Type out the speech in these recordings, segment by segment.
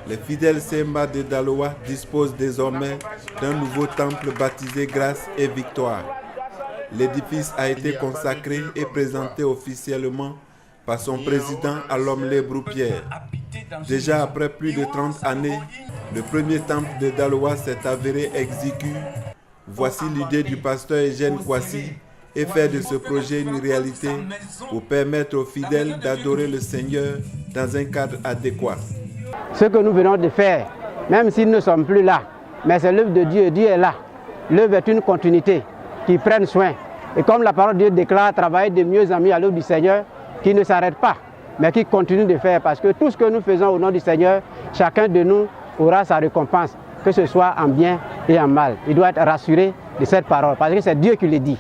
les fidèles Sema de Daloa disposent désormais d'un nouveau temple baptisé Grâce et Victoire. L'édifice a été consacré et présenté officiellement par son président Alomle Broupière. Déjà après plus de 30 années, le premier temple de Daloa s'est avéré exigu. Voici l'idée du pasteur Eugène Kwasi et faire de ce projet une réalité pour permettre aux fidèles d'adorer le Seigneur dans un cadre adéquat. Ce que nous venons de faire, même s'ils ne sommes plus là, mais c'est l'œuvre de Dieu, Dieu est là. L'œuvre est une continuité qui prenne soin. Et comme la parole de Dieu déclare, travailler de mieux en mieux à l'œuvre du Seigneur, qui ne s'arrête pas, mais qui continue de faire. Parce que tout ce que nous faisons au nom du Seigneur, chacun de nous aura sa récompense, que ce soit en bien et en mal. Il doit être rassuré de cette parole, parce que c'est Dieu qui le dit.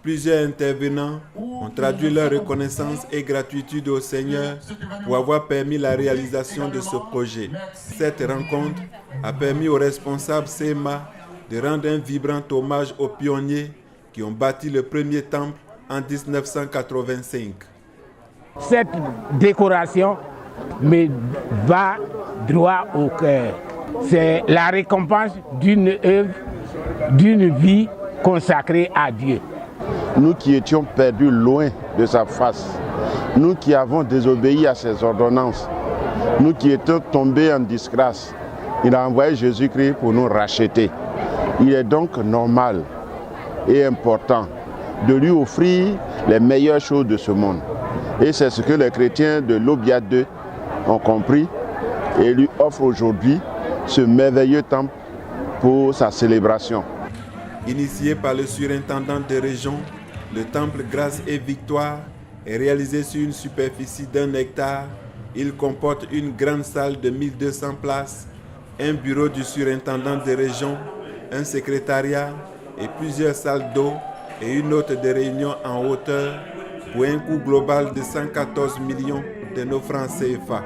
Plusieurs intervenants ont traduit leur reconnaissance et gratitude au Seigneur pour avoir permis la réalisation de ce projet. Cette rencontre a permis aux responsables SEMA de rendre un vibrant hommage aux pionniers qui ont bâti le premier temple en 1985. Cette décoration me va droit au cœur. C'est la récompense d'une œuvre, d'une vie consacrée à Dieu. Nous qui étions perdus loin de sa face, nous qui avons désobéi à ses ordonnances, nous qui étions tombés en disgrâce, il a envoyé Jésus-Christ pour nous racheter. Il est donc normal et important de lui offrir les meilleures choses de ce monde. Et c'est ce que les chrétiens de l'Obia 2 ont compris et lui offrent aujourd'hui ce merveilleux temple pour sa célébration. Initié par le surintendant de région, le temple Grâce et Victoire est réalisé sur une superficie d'1 hectare. Il comporte une grande salle de 1200 places, un bureau du surintendant de région, un secrétariat et plusieurs salles d'eau et une autre de réunion en hauteur pour un coût global de 114 millions de nos francs CFA.